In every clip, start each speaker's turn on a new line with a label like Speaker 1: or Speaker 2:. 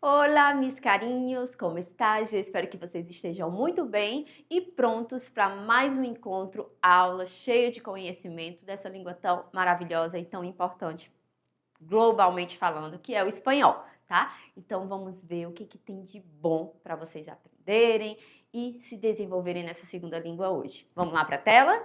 Speaker 1: Olá, meus carinhos, como estás? Eu espero que vocês estejam muito bem e prontos para mais um encontro, aula cheia de conhecimento dessa língua tão maravilhosa e tão importante, globalmente falando, que é o espanhol, tá? Então vamos ver o que tem de bom para vocês aprenderem e se desenvolverem nessa segunda língua hoje. Vamos lá para a tela?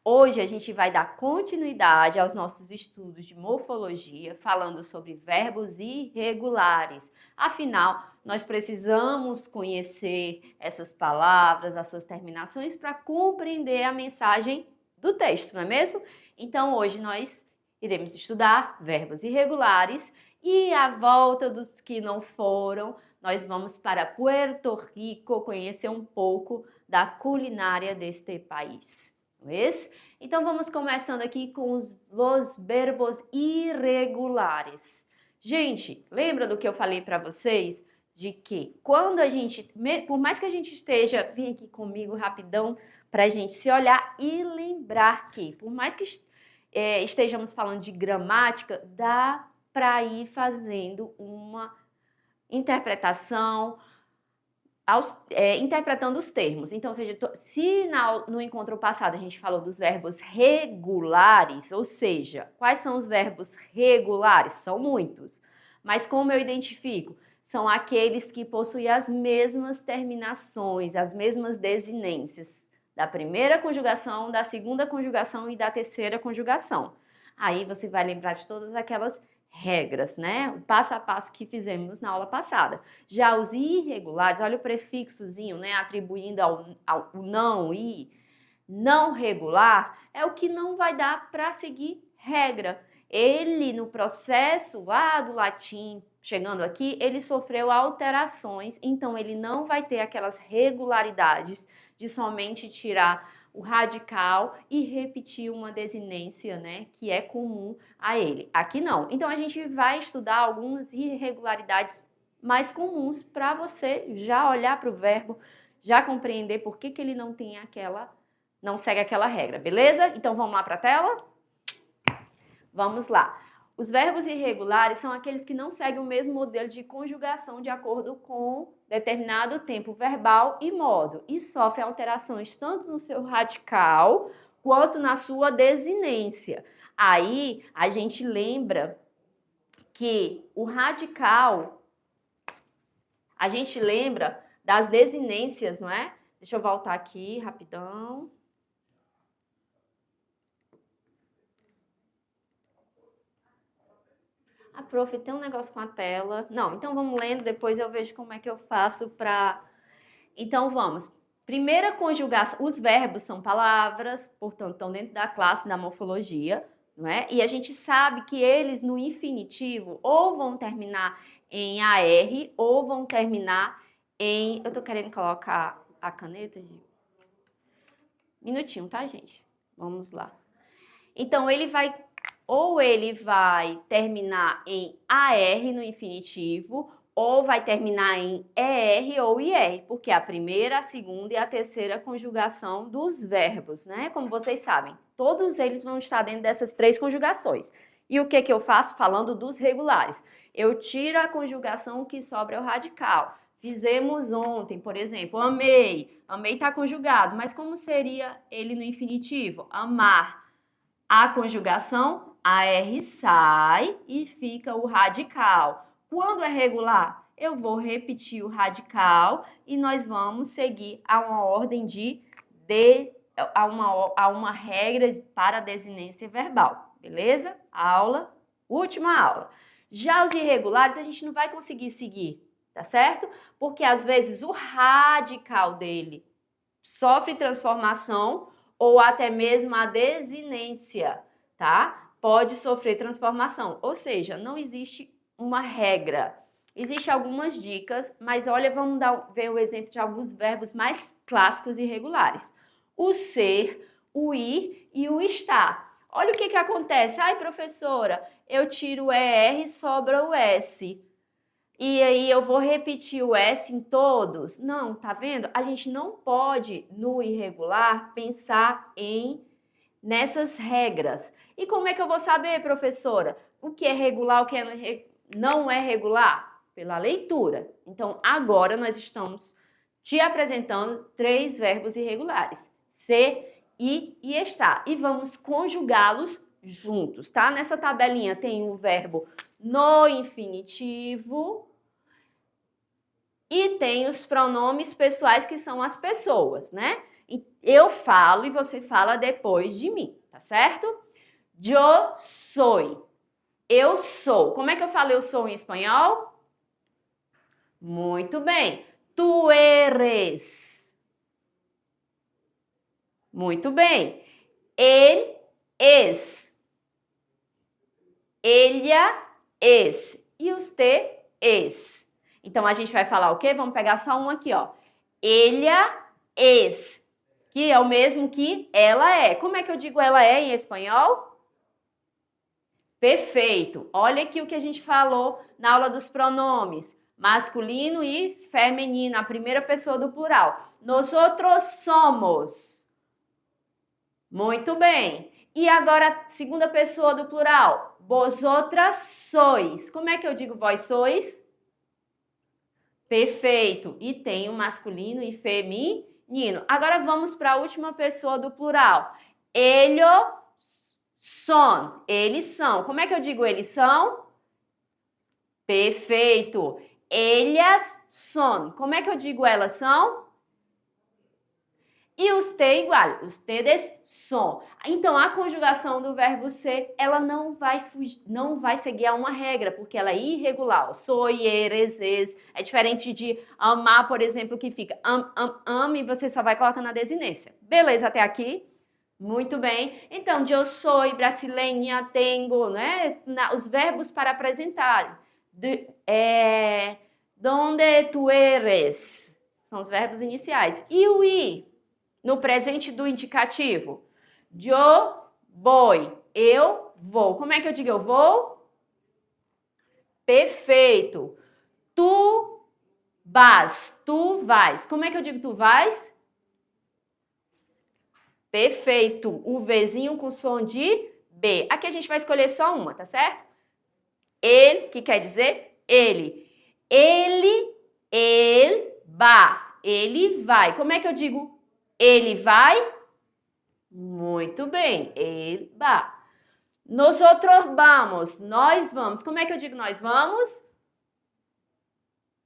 Speaker 1: Hoje a gente vai dar continuidade aos nossos estudos de morfologia, falando sobre verbos irregulares. Afinal, nós precisamos conhecer essas palavras, as suas terminações, para compreender a mensagem do texto, não é mesmo? Então, hoje nós iremos estudar verbos irregulares e à volta dos que não foram, nós vamos para Puerto Rico conhecer um pouco da culinária deste país. Então vamos começando aqui com os verbos irregulares. Gente, lembra do que eu falei para vocês? De que quando a gente, por mais que a gente esteja, vem aqui comigo rapidão, para a gente se olhar e lembrar que, por mais que estejamos falando de gramática, dá para ir fazendo uma interpretação, interpretando os termos. Então, ou seja, se no encontro passado a gente falou dos verbos regulares, ou seja, quais são os verbos regulares? São muitos. Mas como eu identifico? São aqueles que possuem as mesmas terminações, as mesmas desinências da primeira conjugação, da segunda conjugação e da terceira conjugação. Aí você vai lembrar de todas aquelas regras, né? O passo a passo que fizemos na aula passada. Já os irregulares, olha o prefixozinho, né? Atribuindo ao não e não regular, é o que não vai dar para seguir regra. Ele, no processo lá do latim, chegando aqui, ele sofreu alterações, então ele não vai ter aquelas regularidades de somente tirar o radical e repetir uma desinência, né, que é comum a ele. Aqui não. Então, a gente vai estudar algumas irregularidades mais comuns para você já olhar para o verbo, já compreender por que ele não tem não segue aquela regra, beleza? Então, vamos lá para a tela? Vamos lá. Os verbos irregulares são aqueles que não seguem o mesmo modelo de conjugação de acordo com determinado tempo verbal e modo e sofrem alterações tanto no seu radical quanto na sua desinência. Aí a gente lembra que o radical, a gente lembra das desinências, não é? Deixa eu voltar aqui rapidão. Ah, prof, tem um negócio com a tela. Não, então vamos lendo, depois eu vejo como é que eu faço para... Então vamos. Primeira conjugação, os verbos são palavras, portanto estão dentro da classe da morfologia, não é? E a gente sabe que eles no infinitivo ou vão terminar em AR ou vão terminar em... Eu tô querendo colocar a caneta de... Minutinho, tá, gente? Vamos lá. Então ele vai terminar em AR no infinitivo, ou vai terminar em ER ou IR, porque é a primeira, a segunda e a terceira conjugação dos verbos, né? Como vocês sabem, todos eles vão estar dentro dessas três conjugações. E o que eu faço falando dos regulares? Eu tiro a conjugação que sobra é o radical. Fizemos ontem, por exemplo, amei. Amei está conjugado, mas como seria ele no infinitivo? Amar. A conjugação, AR sai e fica o radical. Quando é regular, eu vou repetir o radical e nós vamos seguir a uma ordem a uma regra para a desinência verbal, beleza? Última aula. Já os irregulares a gente não vai conseguir seguir, tá certo? Porque às vezes o radical dele sofre transformação ou até mesmo a desinência, tá? Pode sofrer transformação, ou seja, não existe uma regra. Existem algumas dicas, mas olha, vamos ver o exemplo de alguns verbos mais clássicos e regulares. O ser, o ir e o estar. Olha o que acontece. Ai, professora, eu tiro o ER e sobra o S. E aí eu vou repetir o S em todos? Não, tá vendo? A gente não pode, no irregular, pensar nessas regras. E como é que eu vou saber, professora, o que é regular, o que não é regular? Pela leitura. Então, agora nós estamos te apresentando 3 verbos irregulares. Ser, ir e estar. E vamos conjugá-los juntos, tá? Nessa tabelinha tem o verbo no infinitivo e tem os pronomes pessoais, que são as pessoas, né? Eu falo e você fala depois de mim, tá certo? Yo soy. Eu sou. Como é que eu falo eu sou em espanhol? Muito bem. Tu eres. Muito bem. Él es. Ella es. E usted es. Então, a gente vai falar o quê? Vamos pegar só um aqui, ó. Ella es. Que é o mesmo que ela é. Como é que eu digo ela é em espanhol? Perfeito. Olha aqui o que a gente falou na aula dos pronomes. Masculino e feminino, a primeira pessoa do plural. Nosotros somos. Muito bem. E agora, segunda pessoa do plural. Vosotras sois. Como é que eu digo vós sois? Perfeito. E tem o masculino e feminino. Agora vamos para a última pessoa do plural. Ellos son. Eles são. Como é que eu digo eles são? Perfeito. Ellas son. Como é que eu digo elas são? E usted igual. Ustedes son. Então, a conjugação do verbo ser, ela não vai seguir a uma regra, porque ela é irregular. Soy, eres, es. É diferente de amar, por exemplo, que fica e você só vai colocando a desinência. Beleza até aqui? Muito bem. Então, eu sou brasileña, tenho, né? Os verbos para apresentar. Donde tu eres? São os verbos iniciais. E o ir? No presente do indicativo. Yo voy. Eu vou. Como é que eu digo eu vou? Perfeito. Tu vas. Tu vais. Como é que eu digo tu vais? Perfeito. O Vzinho com som de B. Aqui a gente vai escolher só uma, tá certo? Ele, que quer dizer ele. Ele va. Ele vai. Como é que eu digo ele vai? Muito bem. Ele va. Nosotros vamos. Nós vamos. Como é que eu digo nós vamos?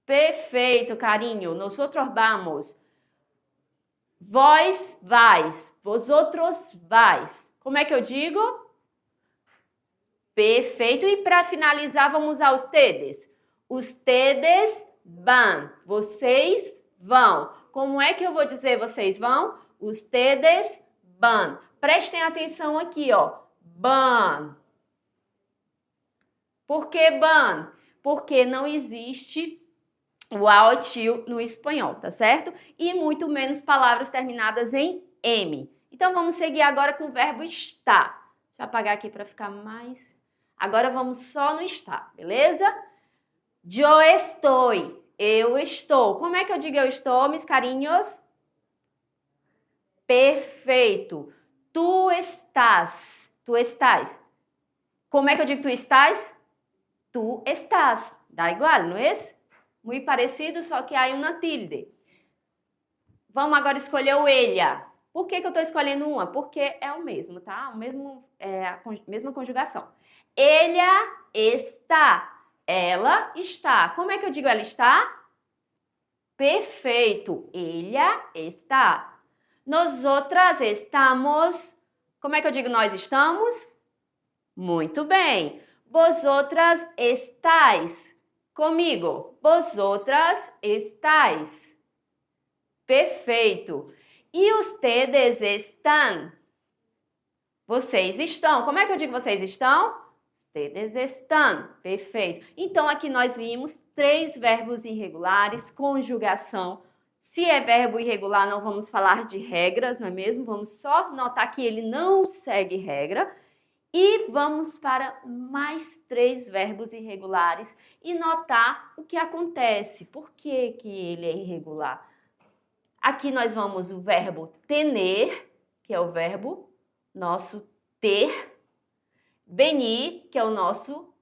Speaker 1: Perfeito, carinho. Nosotros vamos. Vós vais. Vosotros vais. Como é que eu digo? Perfeito. E para finalizar, vamos usar ustedes. Ustedes van. Vocês vão. Como é que eu vou dizer vocês vão? Ustedes van. Prestem atenção aqui, ó. Van. Por que van? Porque não existe o a ou tio no espanhol, tá certo? E muito menos palavras terminadas em M. Então, vamos seguir agora com o verbo estar. Deixa eu apagar aqui para ficar mais... Agora, vamos só no estar, beleza? Yo estoy. Eu estou. Como é que eu digo eu estou, meus carinhos? Perfeito. Tu estás. Tu estás. Como é que eu digo tu estás? Tu estás. Dá igual, não é? Muito parecido, só que há uma tilde. Vamos agora escolher o ella. Por que eu estou escolhendo uma? Porque é o mesmo, tá? A mesma conjugação. Ella está. Ela está. Como é que eu digo ela está? Perfeito. Ella está. Nosotras estamos. Como é que eu digo nós estamos? Muito bem. Vosotras estáis. Comigo. Vosotras estáis. Perfeito. E ustedes están. Vocês estão. Como é que eu digo vocês estão? Ustedes están. Perfeito. Então, aqui nós vimos 3 verbos irregulares, conjugação. Se é verbo irregular, não vamos falar de regras, não é mesmo? Vamos só notar que ele não segue regra. E vamos para mais 3 verbos irregulares e notar o que acontece. Por que que ele é irregular? Aqui nós vamos o verbo tener, que é o verbo nosso ter. Venir, que é o nosso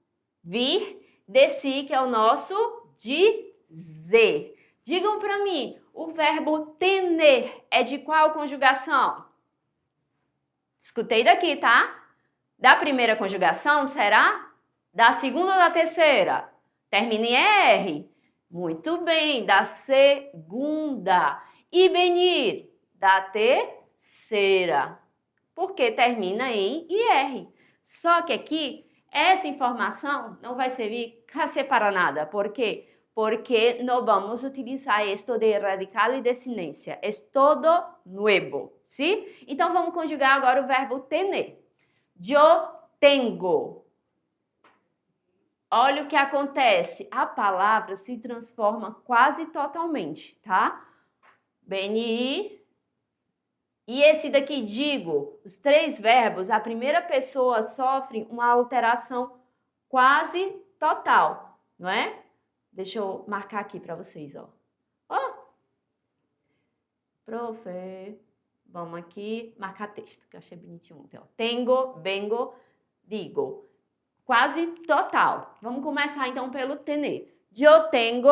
Speaker 1: vir. Descer, que é o nosso dizer. Digam para mim, o verbo tener é de qual conjugação? Escutei daqui, tá? Da primeira conjugação, será? Da segunda ou da terceira? Termina em R. Muito bem, da segunda. E venir? Da terceira. Porque termina em IR. Só que aqui, essa informação não vai servir para nada. Por quê? Porque não vamos utilizar isto de radical e desinência. É todo nuevo, sim? Então, vamos conjugar agora o verbo tener. Eu tenho. Olha o que acontece. A palavra se transforma quase totalmente, tá? Venir. E esse daqui, digo, os 3 verbos, a primeira pessoa sofre uma alteração quase total, não é? Deixa eu marcar aqui para vocês, ó. Ó. Profe. Vamos aqui marcar texto, que eu achei bonitinho ontem, ó. Tengo, vengo, digo. Quase total. Vamos começar então pelo tener. Eu tenho.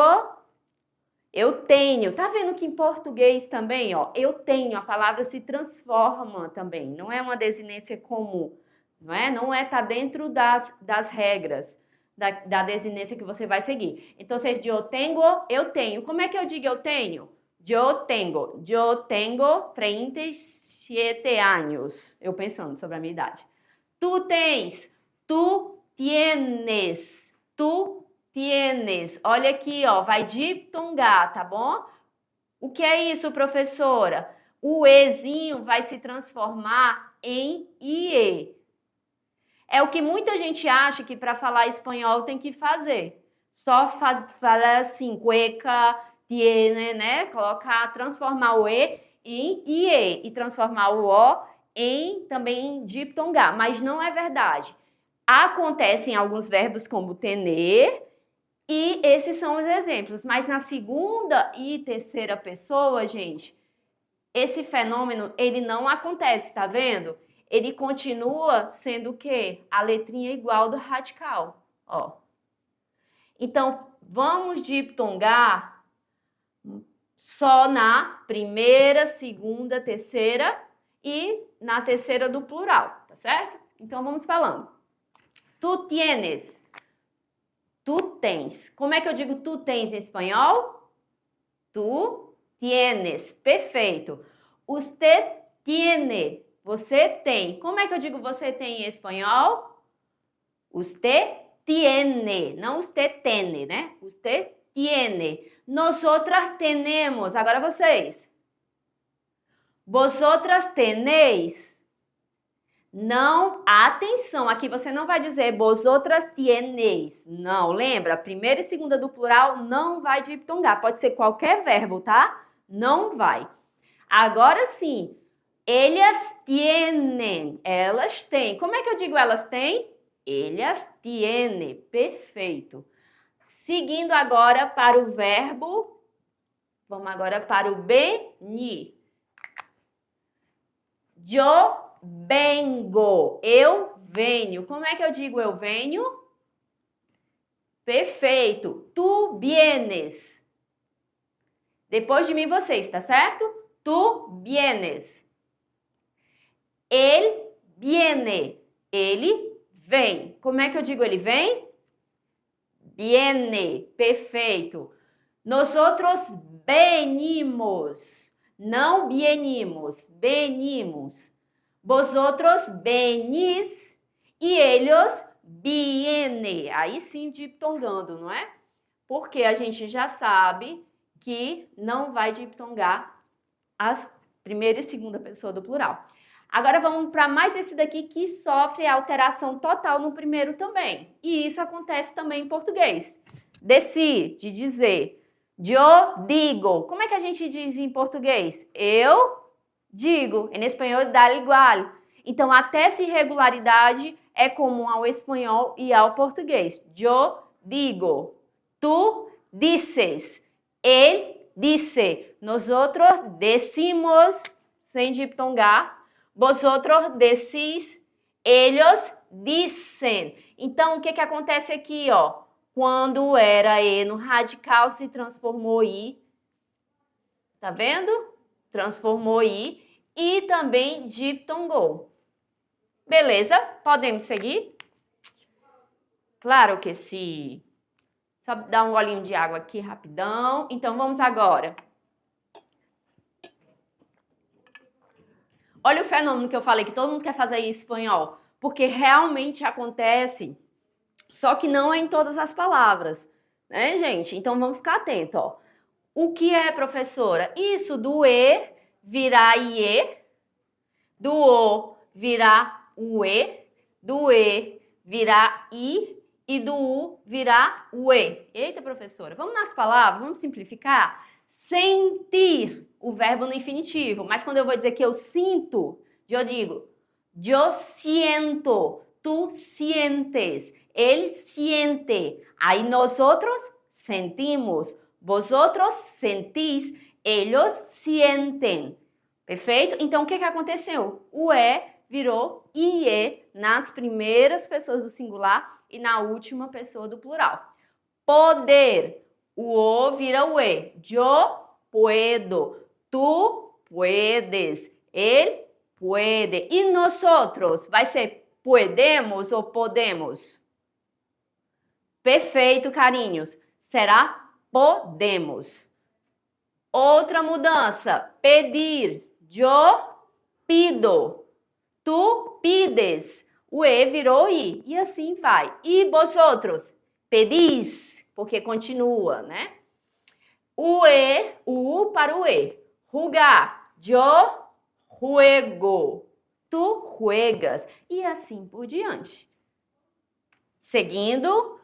Speaker 1: Tá vendo que em português também, ó, eu tenho, a palavra se transforma também. Não é uma desinência comum, não é? Não é, tá dentro das regras da desinência que você vai seguir. Então, se eu tenho. Como é que eu digo eu tenho? Eu tenho 37 anos. Eu pensando sobre a minha idade. Tu tens. Tu tienes. Tu tienes. Olha aqui, ó, vai diptongar, tá bom? O que é isso, professora? O ezinho vai se transformar em ie. É o que muita gente acha que para falar espanhol tem que fazer. Só falar assim, cueca, tiene, né? Transformar o e em ie e transformar o o em também diptongar, mas não é verdade. Acontece em alguns verbos como tener, e esses são os exemplos. Mas na segunda e terceira pessoa, gente, esse fenômeno, ele não acontece, tá vendo? Ele continua sendo o quê? A letrinha igual do radical, ó. Então, vamos diptongar só na primeira, segunda, terceira e na terceira do plural, tá certo? Então, vamos falando. Tu tienes. Tu tens. Como é que eu digo tu tens em espanhol? Tu tienes. Perfeito. Usted tiene. Você tem. Como é que eu digo você tem em espanhol? Usted tiene. Não usted tiene, né? Usted tiene. Nosotras tenemos. Agora vocês. Vosotras tenéis. Não, atenção, aqui você não vai dizer vosotras tienes. Não, lembra? Primeira e segunda do plural não vai diptongar. Pode ser qualquer verbo, tá? Não vai. Agora sim, ellas tienen. Elas têm. Como é que eu digo elas têm? Ellas tienen. Perfeito. Seguindo agora para o verbo, vamos agora para o venir. Eu vengo. Eu venho. Como é que eu digo eu venho? Perfeito. Tu vienes. Depois de mim vocês, tá certo? Tu vienes. Él viene. Ele vem. Como é que eu digo ele vem? Viene. Perfeito. Nosotros venimos. Não venimos. Venimos. Vosotros venís e ellos vienen. Aí sim, diptongando, não é? Porque a gente já sabe que não vai diptongar as primeira e segunda pessoa do plural. Agora vamos para mais esse daqui que sofre alteração total no primeiro também. E isso acontece também em português. Decir, de dizer. Eu digo. Como é que a gente diz em português? Eu digo. Em espanhol, dá igual. Então, até essa irregularidade é comum ao espanhol e ao português. Yo digo, tú dices, él dice, nosotros decimos, sem diptongar, vosotros decís, ellos dicen. Então, o que que acontece aqui, ó? Quando era E no radical, se transformou I. Tá vendo? Transformou I. E também diptongou. Beleza? Podemos seguir? Claro que sim. Só dar um golinho de água aqui rapidão. Então, vamos agora. Olha o fenômeno que eu falei, que todo mundo quer fazer em espanhol. Porque realmente acontece, só que não é em todas as palavras. Né, gente? Então, vamos ficar atento, ó. O que é, professora? Isso do E virar IE, do O virar UE, do E virar I e do U virar UE. Eita, professora, vamos nas palavras, vamos simplificar? Sentir, o verbo no infinitivo. Mas quando eu vou dizer que eu sinto, eu digo, yo siento, tú sientes, él siente. Aí nós outros sentimos. Vosotros sentís, ellos sienten. Perfeito? Então, o que aconteceu? O E virou IE nas primeiras pessoas do singular e na última pessoa do plural. Poder. O O vira o E. Yo puedo. Tu puedes. Él puede. E nosotros? Vai ser podemos ou podemos? Perfeito, carinhos. Será podemos. Outra mudança, pedir. Yo pido. Tu pides. O E virou I. E assim vai. E vosotros? Pedis, porque continua, né? O E, o U para o E. Jugar. Yo juego. Tu juegas. E assim por diante. Seguindo,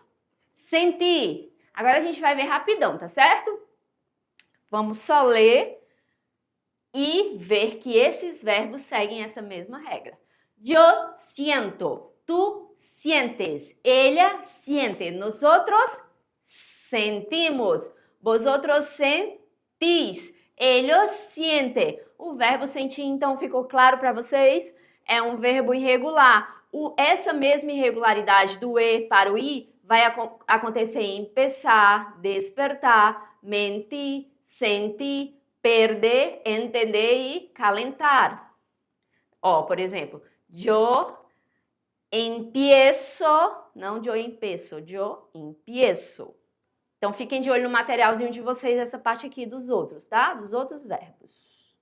Speaker 1: sentir. Agora a gente vai ver rapidão, tá certo? Vamos só ler e ver que esses verbos seguem essa mesma regra. Yo siento, tú sientes, ella siente, nosotros sentimos, vosotros sentís, ellos sienten. O verbo sentir, então, ficou claro para vocês? É um verbo irregular. Essa mesma irregularidade do E para o I vai acontecer em pensar, despertar, mentir, sentir, perder, entender e calentar. Ó, por exemplo, yo empiezo, não yo empiezo, yo empiezo. Então, fiquem de olho no materialzinho de vocês, essa parte aqui dos outros, tá? Dos outros verbos.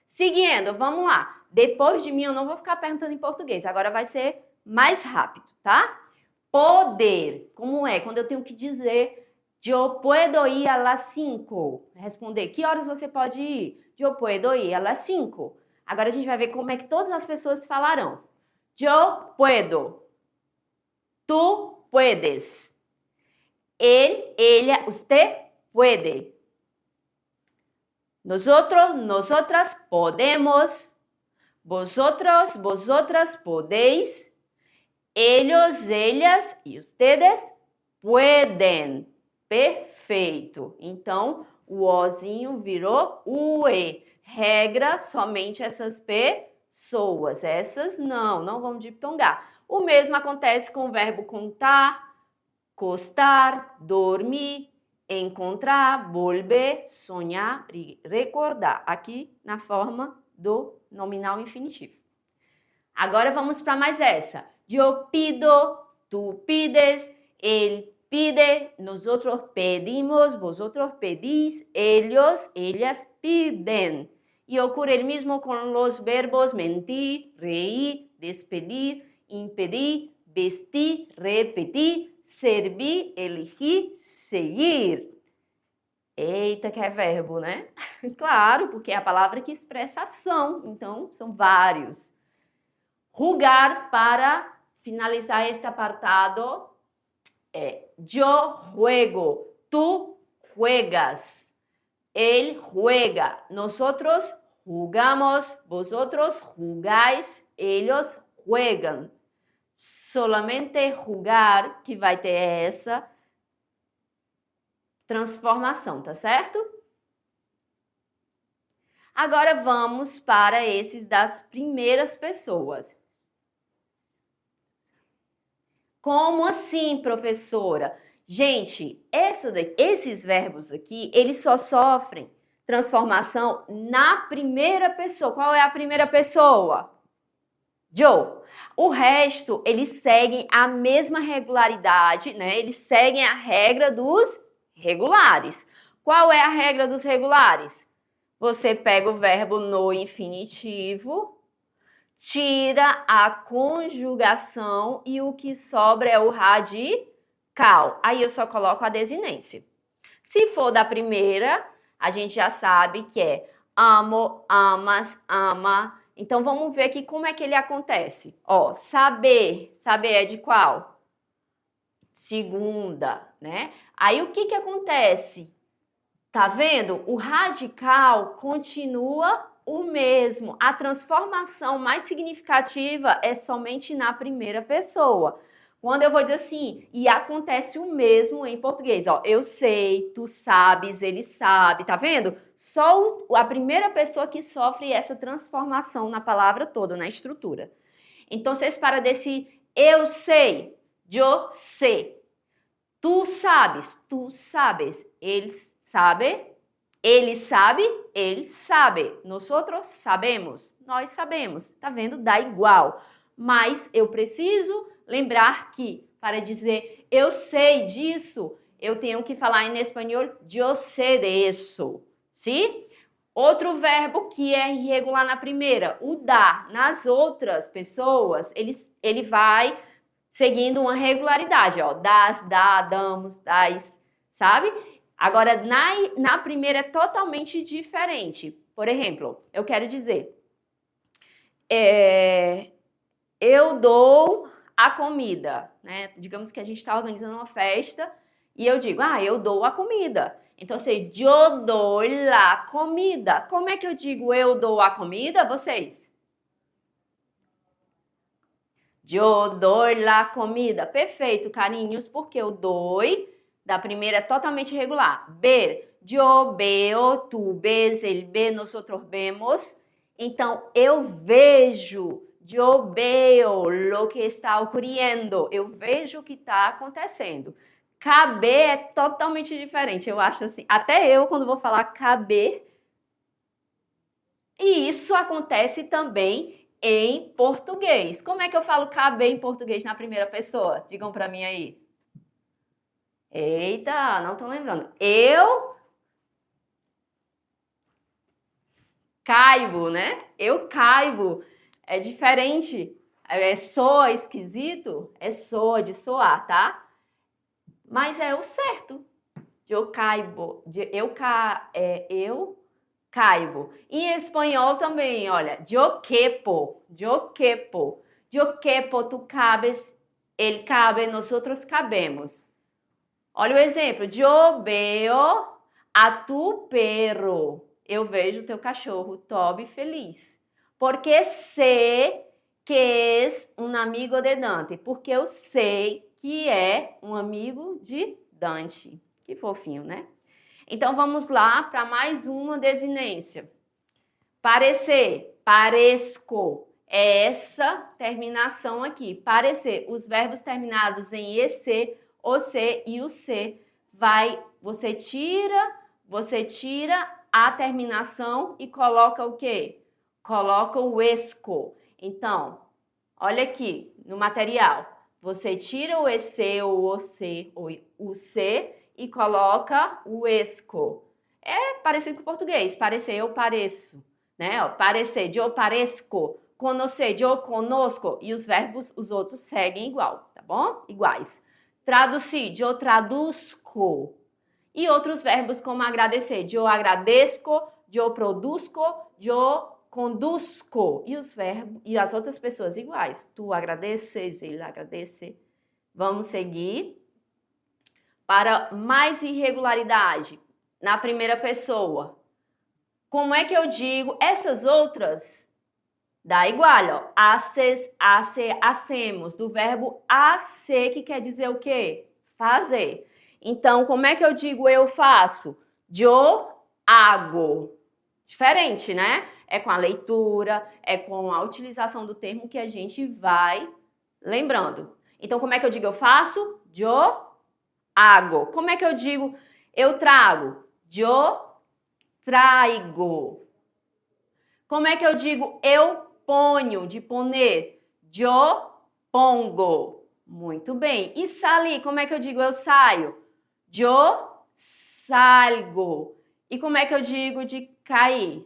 Speaker 1: Seguindo, vamos lá. Depois de mim, eu não vou ficar perguntando em português, agora vai ser mais rápido, tá? Poder, como é? Quando eu tenho que dizer, yo puedo ir a las 5. Responder, que horas você pode ir? Yo puedo ir a las 5. Agora a gente vai ver como é que todas as pessoas falarão. Yo puedo. Tú puedes. Él, ella, usted puede. Nosotros, nosotras podemos. Vosotros, vosotras podéis. Ellos, ellas e ustedes pueden. Perfeito. Então, o Ozinho virou o E. Regra, somente essas pessoas. Essas não vamos diptongar. O mesmo acontece com o verbo contar, costar, dormir, encontrar, volver, sonhar e recordar. Aqui na forma do nominal infinitivo. Agora vamos para mais essa. Yo pido, tú pides, él pide, nosotros pedimos, vosotros pedís, ellos, ellas piden. Y ocurre el mismo con los verbos mentir, reír, despedir, impedir, vestir, repetir, servir, elegir, seguir. Eita, que é verbo, né? Claro, porque é a palavra que expressa ação, então são vários. Jugar, para finalizar este apartado, é yo juego, tú juegas, él juega, nosotros jugamos, vosotros jugáis, ellos juegan. solamente jugar, que vai ter essa transformação, tá certo? Agora vamos para esses das primeiras pessoas. Como assim, professora? Gente, esses verbos aqui, eles só sofrem transformação na primeira pessoa. Qual é a primeira pessoa? Joe. O resto, eles seguem a mesma regularidade, né? Eles seguem a regra dos regulares. Qual é a regra dos regulares? Você pega o verbo no infinitivo, tira a conjugação e o que sobra é o radical. Aí eu só coloco a desinência. Se for da primeira, a gente já sabe que é amo, amas, ama. Então vamos ver aqui como é que ele acontece. Ó, saber. Saber é de qual? Segunda, né? Aí o que acontece? Tá vendo? O radical continua o mesmo. A transformação mais significativa é somente na primeira pessoa. Quando eu vou dizer assim, e acontece o mesmo em português, ó, eu sei, tu sabes, ele sabe, tá vendo? Só a primeira pessoa que sofre essa transformação na palavra toda, na estrutura. Então, vocês para desse eu sei, eu sei. Tu sabes, ele sabe, ele sabe. Nós sabemos. Tá vendo? Dá igual. Mas eu preciso lembrar que, para dizer eu sei disso, eu tenho que falar em espanhol, yo sé de eso. Sim? Outro verbo que é irregular na primeira, o dar. Nas outras pessoas, ele vai seguindo uma regularidade, ó. Das, dá, damos, dais, sabe? Agora, na primeira é totalmente diferente. Por exemplo, eu quero dizer, eu dou a comida, né? Digamos que a gente está organizando uma festa e eu digo, eu dou a comida. Então, assim, eu dou la comida. Como é que eu digo eu dou a comida, vocês? Eu dou la comida. Perfeito, carinhos, porque o doi da primeira é totalmente regular. Ver, eu veo, tu ves, ele vê, nós vemos. Então, eu vejo, eu veo lo que está ocorrendo. Eu vejo o que está acontecendo. Caber é totalmente diferente, eu acho assim. Até eu, quando vou falar caber, e isso acontece também em português. Como é que eu falo caber em português na primeira pessoa? Digam para mim aí. Eita, não estou lembrando. Eu caibo, né? Eu caibo. É diferente. Soa esquisito? É soa, de soar, tá? Mas é o certo. Eu caibo. Eu caibo. Em espanhol também, olha. Eu quepo. Eu quepo. Eu quepo, tu cabes. Ele cabe, nós outros cabemos. Olha o exemplo. Eu veo a tu perro. Eu vejo teu cachorro, Toby, feliz. Porque sei que és um amigo de Dante. Porque eu sei que é um amigo de Dante. Que fofinho, né? Então, vamos lá para mais uma desinência. Parecer, paresco. É essa terminação aqui. Parecer. Os verbos terminados em EC, OC e UC. Você tira a terminação e coloca o quê? Coloca o esco. Então, olha aqui no material. Você tira o EC, ou OC, ou UC e coloca o esco. É parecido com o português. Parecer, eu pareço. Né? Ó, parecer, eu paresco. Conhecer, eu conosco. E os verbos, os outros, seguem igual, tá bom? Iguais. Traduzir, eu traduzco. E outros verbos como agradecer, eu agradeço, eu produzco, eu conduzco. E os verbos e as outras pessoas iguais. Tu agradeces, ele agradece. Vamos seguir para mais irregularidade na primeira pessoa. Como é que eu digo essas outras? Dá igual, ó. Haces, hace, hacemos. Do verbo hacer, que quer dizer o quê? Fazer. Então, como é que eu digo eu faço? Yo hago. Diferente, né? É com a leitura, é com a utilização do termo que a gente vai lembrando. Então, como é que eu digo eu faço? Yo hago. Como é que eu digo eu trago? Yo traigo. Como é que eu digo eu ponho, de poner? Yo pongo. Muito bem. E salir, como é que eu digo eu saio? Yo salgo. E como é que eu digo de cair?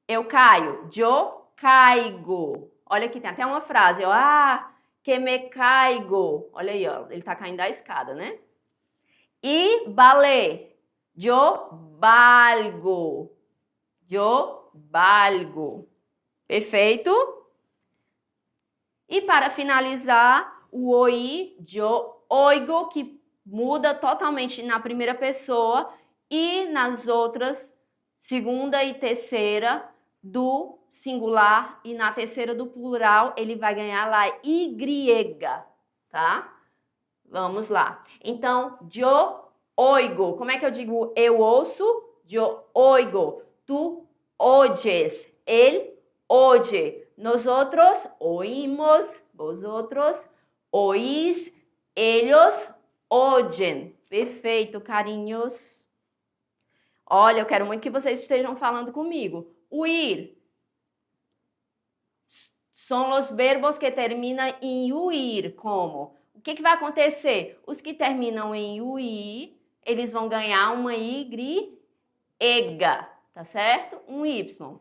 Speaker 1: Eu caio. Yo caigo. Olha aqui, tem até uma frase, ó. Ah, que me caigo. Olha aí, ó. Ele tá caindo da escada, né? E balé. Yo valgo. Yo valgo. Perfeito? E para finalizar, o oi, yo oigo, que muda totalmente na primeira pessoa e nas outras, segunda e terceira, do singular, e na terceira do plural, ele vai ganhar lá Y, tá? Vamos lá. Então, yo oigo. Como é que eu digo eu ouço? Yo oigo. Tu oyes. Él oye. Nosotros oímos. Vosotros oís. Ellos oyen. Perfeito, carinhos. Olha, eu quero muito que vocês estejam falando comigo. O ir são os verbos que terminam em uir, como? O que vai acontecer? Os que terminam em uir, eles vão ganhar uma Y, tá certo? Um Y.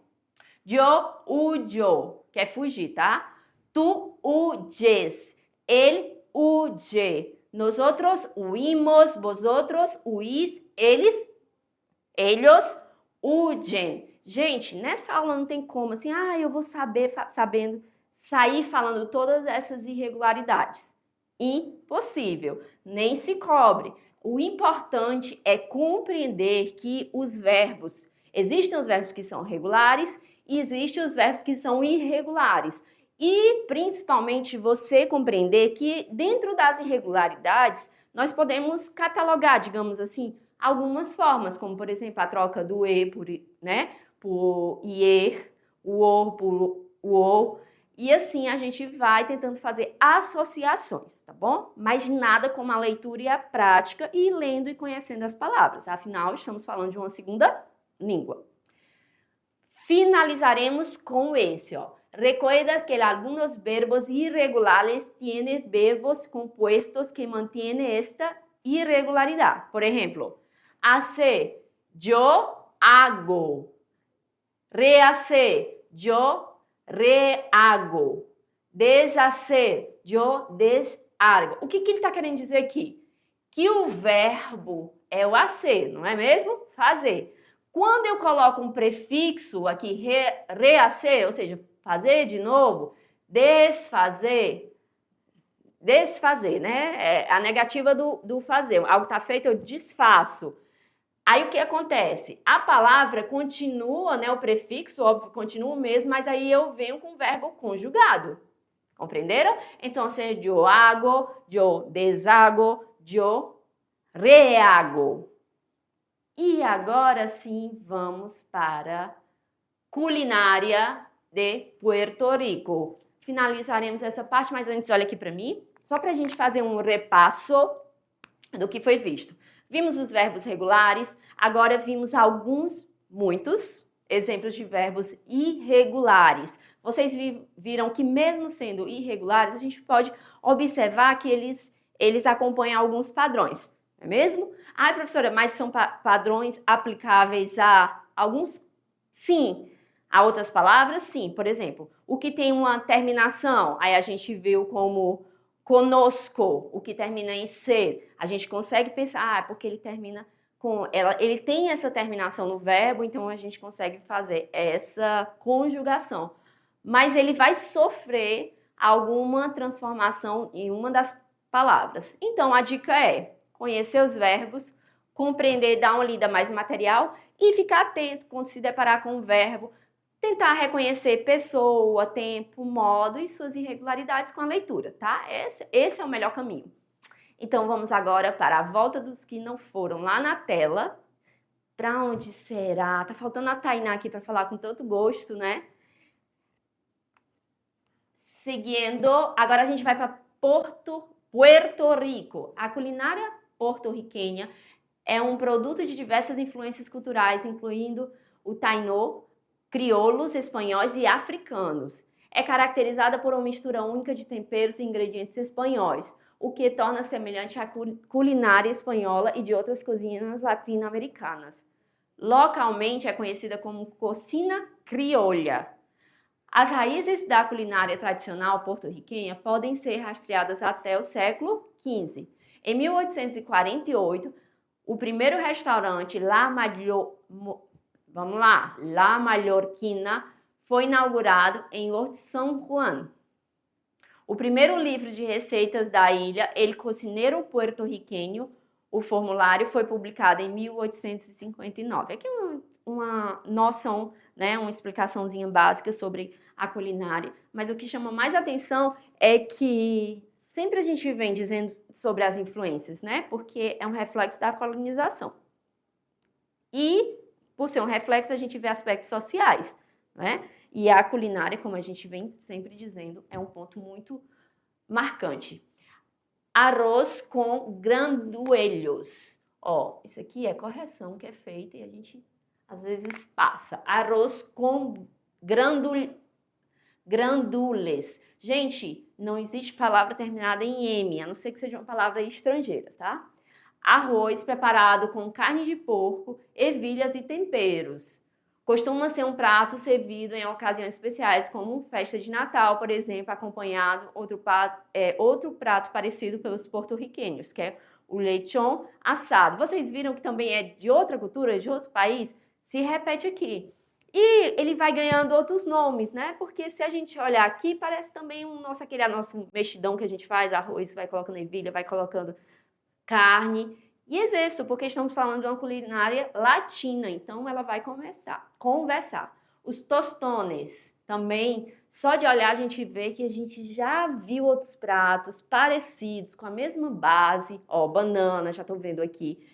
Speaker 1: Yo huyo, que é fugir, tá? Tu huyes, ele huye. Nosotros huimos, vosotros huís, ellos huyen. Gente, nessa aula não tem como assim, eu vou sabendo sair falando todas essas irregularidades. Impossível, nem se cobre. O importante é compreender que existem os verbos que são regulares e existem os verbos que são irregulares. E, principalmente, você compreender que dentro das irregularidades, nós podemos catalogar, digamos assim, algumas formas, como, por exemplo, a troca do e por ier, o or por o. E assim a gente vai tentando fazer associações, tá bom? Mas nada como a leitura e a prática e lendo e conhecendo as palavras. Afinal, estamos falando de uma segunda língua. Finalizaremos com esse, ó. Recuerda que algunos verbos irregulares tienen verbos compuestos que mantienen esta irregularidad. Por ejemplo, hacer, yo hago. Rehacer, yo rehago. Deshacer, yo deshago. O que ele está querendo dizer aqui? Que o verbo é o hacer, não é mesmo? Fazer. Quando eu coloco um prefixo aqui, rehacer, ou seja, fazer de novo, desfazer, né? É a negativa do fazer. Algo está feito, eu desfaço. Aí o que acontece? A palavra continua, né? O prefixo, óbvio, continua o mesmo, mas aí eu venho com o verbo conjugado. Compreenderam? Então, seja yo hago, yo deshago, yo rehago. E agora sim, vamos para culinária de Puerto Rico. Finalizaremos essa parte, mas antes, olha aqui para mim, só para a gente fazer um repasso do que foi visto. Vimos os verbos regulares, agora vimos muitos exemplos de verbos irregulares. Vocês viram que mesmo sendo irregulares, a gente pode observar que eles acompanham alguns padrões, não é mesmo? Professora, mas são padrões aplicáveis a alguns? Sim. A outras palavras? Sim. Por exemplo, o que tem uma terminação, aí a gente viu como conosco, o que termina em ser. A gente consegue pensar, porque ele termina com... Ele tem essa terminação no verbo, então a gente consegue fazer essa conjugação. Mas ele vai sofrer alguma transformação em uma das palavras. Então, a dica é conhecer os verbos, compreender, dar uma lida mais material e ficar atento quando se deparar com o verbo, Tentar reconhecer pessoa, tempo, modo e suas irregularidades com a leitura, tá? Esse é o melhor caminho. Então, vamos agora para a volta dos que não foram lá na tela. Para onde será? Tá faltando a Tainá aqui para falar com tanto gosto, né? Seguindo, agora a gente vai para Puerto Rico. A culinária porto-riquenha é um produto de diversas influências culturais, incluindo o tainô, crioulos, espanhóis e africanos. É caracterizada por uma mistura única de temperos e ingredientes espanhóis, o que torna semelhante à culinária espanhola e de outras cozinhas latino-americanas. Localmente é conhecida como cocina crioula. As raízes da culinária tradicional porto-riquenha podem ser rastreadas até o século XV. Em 1848, o primeiro restaurante La Mallorquina foi inaugurado em São Juan. O primeiro livro de receitas da ilha, El Cocinero Puertorriqueño, o formulário, foi publicado em 1859. Aqui é uma noção, né, uma explicaçãozinha básica sobre a culinária. Mas o que chama mais atenção é que sempre a gente vem dizendo sobre as influências, né? Porque é um reflexo da colonização. E, por ser um reflexo, a gente vê aspectos sociais, né? E a culinária, como a gente vem sempre dizendo, é um ponto muito marcante. Arroz com granduelhos. Ó, isso aqui é correção que é feita e a gente às vezes passa. Arroz com grandules. Gente, não existe palavra terminada em M, a não ser que seja uma palavra estrangeira, tá? Arroz preparado com carne de porco, ervilhas e temperos. Costuma ser um prato servido em ocasiões especiais, como festa de Natal, por exemplo, acompanhado outro prato parecido pelos porto-riquenhos, que é o lechon assado. Vocês viram que também é de outra cultura, de outro país? Se repete aqui. E ele vai ganhando outros nomes, né? Porque se a gente olhar aqui, parece também aquele nosso mexidão que a gente faz, arroz, vai colocando ervilha, vai colocando carne. E exército, porque estamos falando de uma culinária latina, então ela vai conversar. Os tostones, também, só de olhar a gente vê que a gente já viu outros pratos parecidos, com a mesma base, ó, banana, já estou vendo aqui,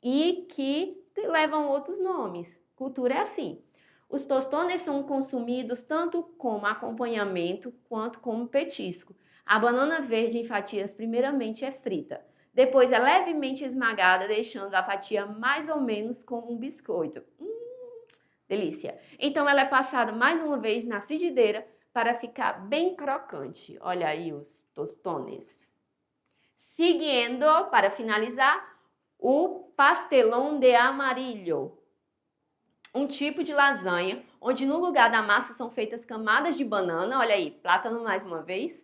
Speaker 1: e que levam outros nomes. Cultura é assim. Os tostones são consumidos tanto como acompanhamento quanto como petisco. A banana verde em fatias primeiramente é frita. Depois é levemente esmagada, deixando a fatia mais ou menos como um biscoito. Delícia! Então ela é passada mais uma vez na frigideira para ficar bem crocante. Olha aí os tostones. Seguindo, para finalizar, o pastelão de amarillo. Um tipo de lasanha, onde no lugar da massa são feitas camadas de banana, olha aí, plátano mais uma vez,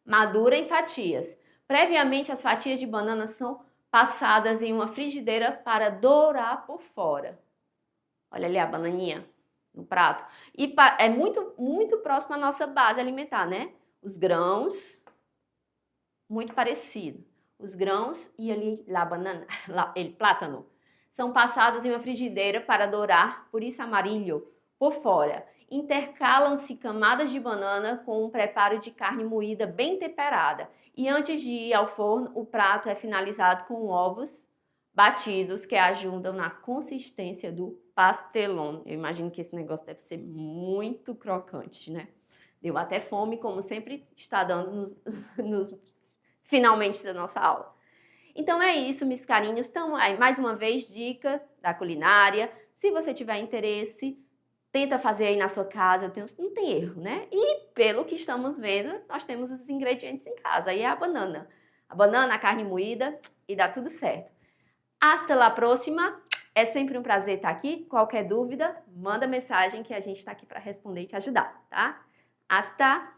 Speaker 1: madura em fatias. Previamente, as fatias de banana são passadas em uma frigideira para dourar por fora. Olha ali a bananinha no prato. E é muito, muito próximo à nossa base alimentar, né? Os grãos, muito parecido. Os grãos e ali a banana, o plátano, são passados em uma frigideira para dourar, por isso amarillo, por fora. Intercalam-se camadas de banana com um preparo de carne moída bem temperada. E antes de ir ao forno, o prato é finalizado com ovos batidos que ajudam na consistência do pastelão. Eu imagino que esse negócio deve ser muito crocante, né? Deu até fome, como sempre está dando nos finalmente da nossa aula. Então é isso, meus carinhos. Então, mais uma vez, dica da culinária. Se você tiver interesse, tenta fazer aí na sua casa, não tem erro, né? E pelo que estamos vendo, nós temos os ingredientes em casa. Aí é a banana, a carne moída e dá tudo certo. Hasta la próxima. É sempre um prazer estar aqui. Qualquer dúvida, manda mensagem que a gente está aqui para responder e te ajudar, tá? Hasta